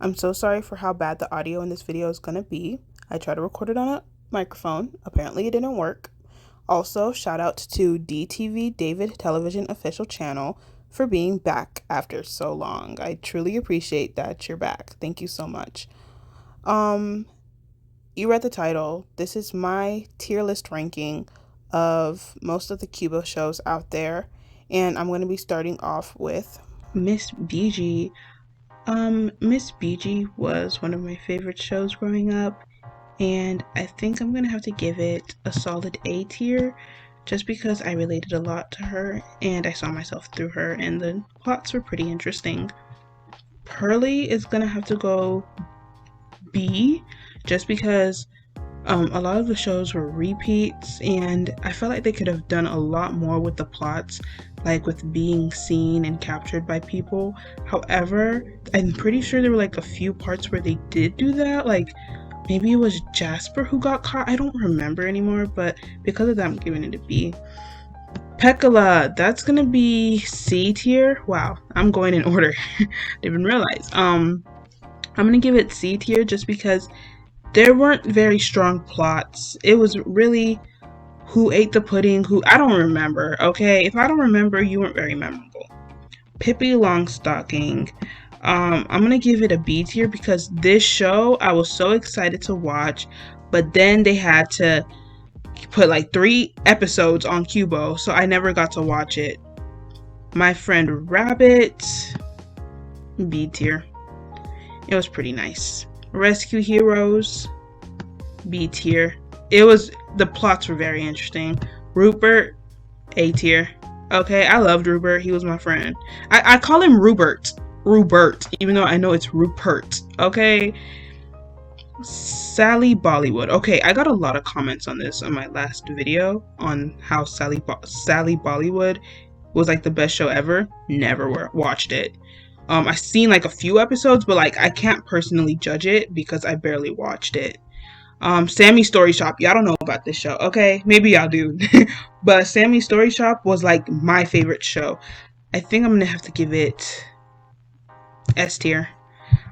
I'm so sorry for how bad the audio in this video is gonna be. I tried to record it on a microphone. Apparently it didn't work. Also, shout out to DTV David Television official channel for being back after so long. I truly appreciate that you're back. Thank you so much. You read the title. This is my tier list ranking of most of the Qubo shows out there, and I'm going to be starting off with Miss BG. Miss BG was one of my favorite shows growing up, and I think I'm gonna have to give it a solid A tier just because I related a lot to her and I saw myself through her, and the plots were pretty interesting. Pearly is gonna have to go B just because a lot of the shows were repeats, and I felt like they could have done a lot more with the plots, like with being seen and captured by people. However, I'm pretty sure there were like a few parts where they did do that, like maybe it was Jasper who got caught. I don't remember anymore, but because of that, I'm giving it a B. Pekala, that's gonna be C tier. Wow, I'm going in order. Didn't even realize. I'm gonna give it C tier just because there weren't very strong plots. It was really who ate the pudding, I don't remember, okay? If I don't remember, you weren't very memorable. Pippi Longstocking. I'm gonna give it a B tier because this show I was so excited to watch, but then they had to put like 3 episodes on Qubo, so I never got to watch it. My Friend Rabbit. B tier. It was pretty nice. Rescue Heroes, B tier. The plots were very interesting. Rupert, A tier. Okay, I loved Rupert. He was my friend. I call him Rupert, even though I know it's Rupert. Okay. Sally Bollywood. Okay, I got a lot of comments on this on my last video on how Sally Bollywood was like the best show ever. Never watched it. I've seen like a few episodes, but like I can't personally judge it because I barely watched it. Sammy's Story Shop. Y'all don't know about this show, okay? Maybe y'all do. But Sammy's Story Shop was like my favorite show. I think I'm gonna have to give it S tier.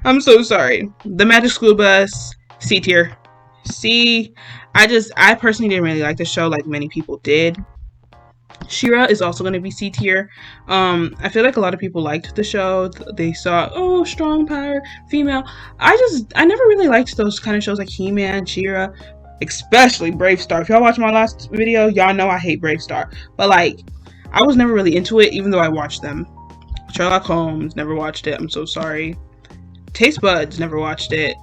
I'm so sorry. The Magic School Bus, C tier. C. I personally didn't really like the show like many people did. Shira is also going to be C tier. I feel like a lot of people liked the show. They saw, oh, strong power, female. I never really liked those kind of shows like He-Man, Shira, especially Brave Star. If y'all watch my last video, y'all know I hate Brave Star. But like, I was never really into it, even though I watched them. Sherlock Holmes, never watched it. I'm so sorry. Taste Buds, never watched it.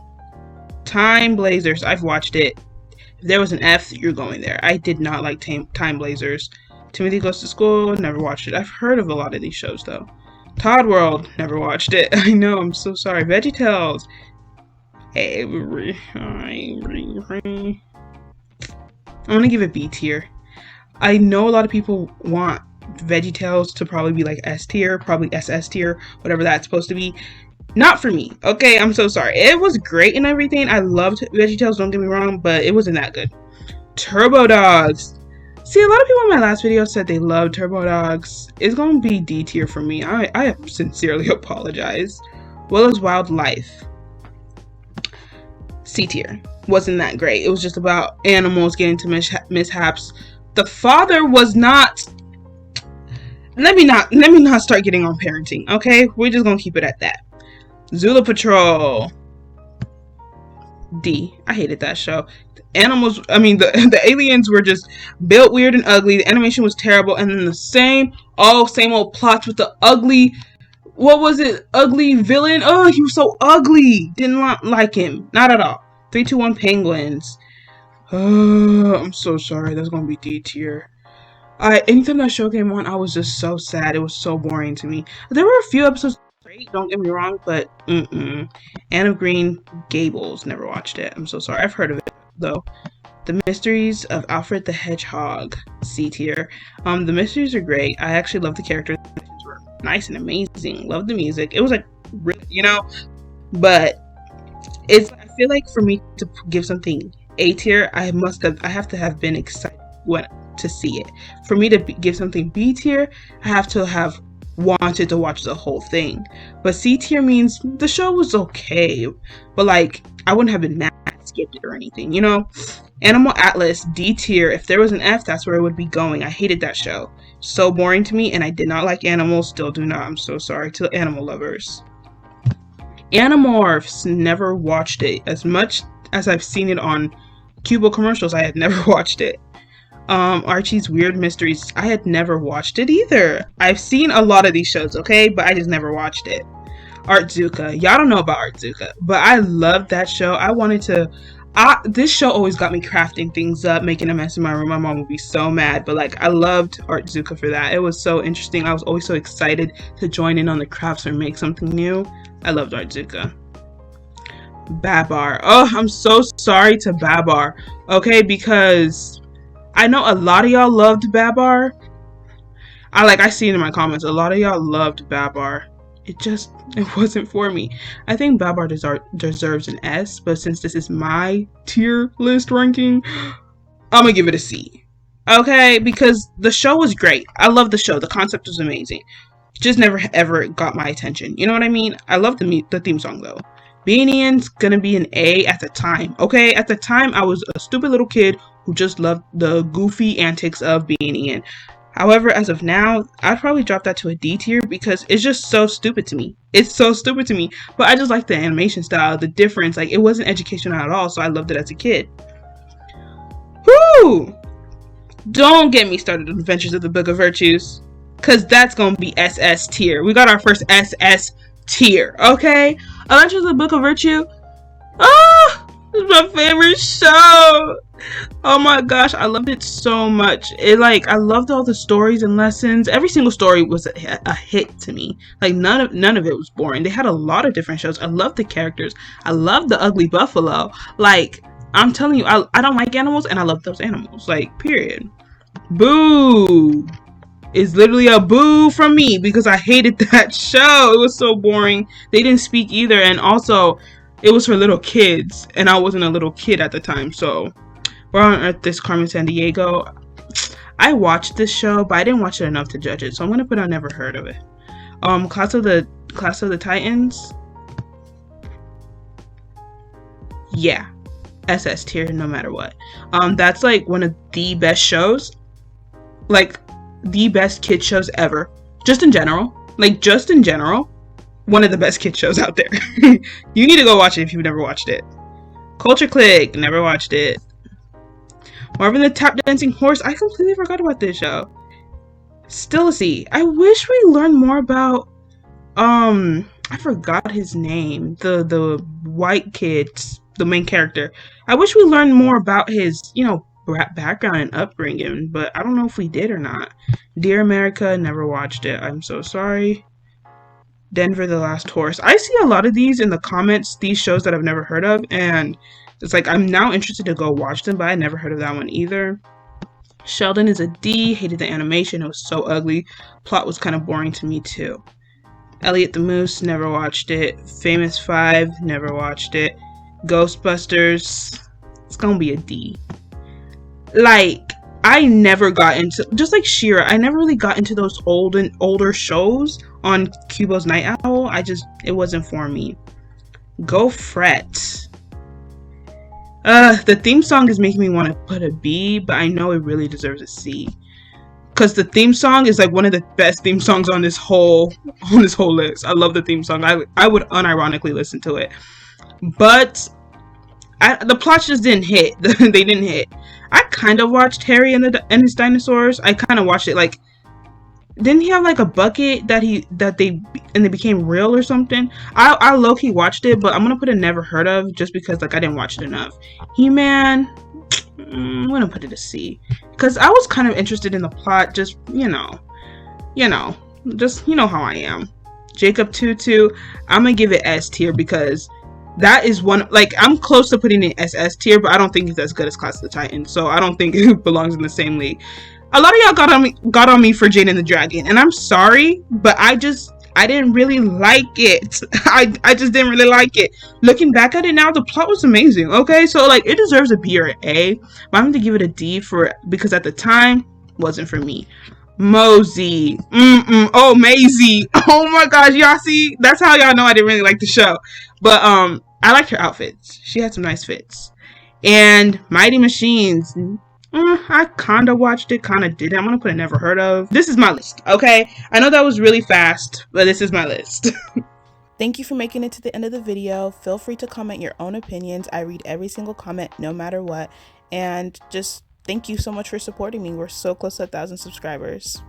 Time Blazers, I've watched it. If there was an F, you're going there. I did not like Time Blazers. Timothy Goes to School, never watched it. I've heard of a lot of these shows though. Todd World, never watched it. I know, I'm so sorry. VeggieTales. I'm gonna give it B tier. I know a lot of people want VeggieTales to probably be like S tier, probably SS tier, whatever that's supposed to be. Not for me, okay? I'm so sorry. It was great and everything. I loved VeggieTales, don't get me wrong, but it wasn't that good. Turbo Dogs. See, a lot of people in my last video said they loved Turbo Dogs. It's gonna be D tier for me. I sincerely apologize. Willow's Wild Life. C tier. Wasn't that great. It was just about animals getting to mishaps. The father was not... Let me not start getting on parenting, okay? We're just gonna keep it at that. Zula Patrol. D. I hated that show. The aliens were just built weird and ugly. The animation was terrible, and then the same old plots with the ugly, ugly villain. Oh, he was so ugly. Didn't like him, not at all. 3-2-1 Penguins. Oh, I'm so sorry. That's gonna be D tier. Anytime that show came on, I was just so sad. It was so boring to me. There were a few episodes great, don't get me wrong, but Anne of Green Gables, never watched it. I'm so sorry. I've heard of it though. The Mysteries of Alfred the Hedgehog, C tier. The mysteries are great. I actually love the characters. The mysteries were nice and amazing. Love the music. It was like, but I feel like for me to give something A tier, I have to have been excited to see it. For me to give something B tier, I have to have wanted to watch the whole thing. But C tier means the show was okay, but like I wouldn't have been mad skipped it or anything, you know. Animal Atlas, D tier. If there was an F, that's where it would be going. I hated that show. So boring to me, and I did not like animals. Still do not. I'm so sorry to animal lovers. Animorphs, never watched it. As much as I've seen it on Qubo commercials, I had never watched it. Archie's Weird Mysteries, I had never watched it either. I've seen a lot of these shows, okay, but I just never watched it. Artzuka, y'all don't know about Artzuka, but I loved that show. This show always got me crafting things up, making a mess in my room. My mom would be so mad, but like I loved Artzuka for that. It was so interesting. I was always so excited to join in on the crafts or make something new. I loved Artzuka. Babar. Oh, I'm so sorry to Babar. Okay, because I know a lot of y'all loved Babar. I see it in my comments. A lot of y'all loved Babar. It wasn't for me. I think Babar deserves an S, but since this is my tier list ranking, I'm gonna give it a C. Okay, because the show was great. I love the show. The concept was amazing. Just never ever got my attention. You know what I mean? I love the theme song though. Beanian's gonna be an A at the time. Okay, at the time I was a stupid little kid who just loved the goofy antics of Beanian. However, as of now, I'd probably drop that to a D tier because it's just so stupid to me. It's so stupid to me. But I just like the animation style, the difference. Like, it wasn't educational at all, so I loved it as a kid. Whoo! Don't get me started on Adventures of the Book of Virtues, because that's going to be SS tier. We got our first SS tier, okay? Adventures of the Book of Virtue. Ah! This is my favorite show. Oh my gosh, I loved it so much. I loved all the stories and lessons. Every single story was a hit to me. Like none of it was boring. They had a lot of different shows. I loved the characters. I loved the ugly buffalo. Like, I'm telling you, I don't like animals and I love those animals. Like, period. Boo is literally a boo from me because I hated that show. It was so boring. They didn't speak either, and also it was for little kids, and I wasn't a little kid at the time, so Where on Earth is Carmen Sandiego? I watched this show, but I didn't watch it enough to judge it, so I'm gonna put I never heard of it. Class of the Titans. Yeah, SS tier no matter what. That's like one of the best shows, like the best kid shows ever. Just in general, one of the best kid shows out there. You need to go watch it if you've never watched it. Culture Click, never watched it. Marvin the Tap Dancing Horse, I completely forgot about this show. Still a C. I wish we learned more about, I forgot his name. The white kid, the main character. I wish we learned more about his, background and upbringing, but I don't know if we did or not. Dear America, never watched it. I'm so sorry. Denver the Last Horse. I see a lot of these in the comments, these shows that I've never heard of, and it's like I'm now interested to go watch them, but I never heard of that one either. Sheldon is a D. Hated the animation. It was so ugly. Plot was kind of boring to me too. Elliot the Moose, never watched it. Famous Five, never watched it. Ghostbusters, it's gonna be a D. Like, I never got into, just like She-Ra, I never really got into those older shows on Qubo's Night Owl. It wasn't for me. Go Fret. The theme song is making me want to put a B, but I know it really deserves a C. Because the theme song is like one of the best theme songs on this whole list. I love the theme song. I would unironically listen to it. But the plot just didn't hit. They didn't hit. I kind of watched Harry and his dinosaurs. I kind of watched it. Like, didn't he have like a bucket that they became real or something? I low-key watched it, but I'm gonna put a never heard of just because like I didn't watch it enough. He-Man, I'm gonna put it a C because I was kind of interested in the plot. Just just how I am. Jacob Tutu, I'm gonna give it S tier because that is one, like, I'm close to putting it SS tier, but I don't think it's as good as Class of the Titans, so I don't think it belongs in the same league. A lot of y'all got on me for Jane and the Dragon, and I'm sorry, but I didn't really like it. I just didn't really like it. Looking back at it now, the plot was amazing, okay? So, like, it deserves a B or an A, but I'm going to give it a D because at the time, it wasn't for me. Mosey. Oh, Maisie. Oh my gosh, y'all see? That's how y'all know I didn't really like the show. But I liked her outfits. She had some nice fits. And Mighty Machines. I kinda watched it, kinda didn't. I'm gonna put a never heard of. This is my list, okay? I know that was really fast, but this is my list. Thank you for making it to the end of the video. Feel free to comment your own opinions. I read every single comment no matter what. And just thank you so much for supporting me. We're so close to 1,000 subscribers.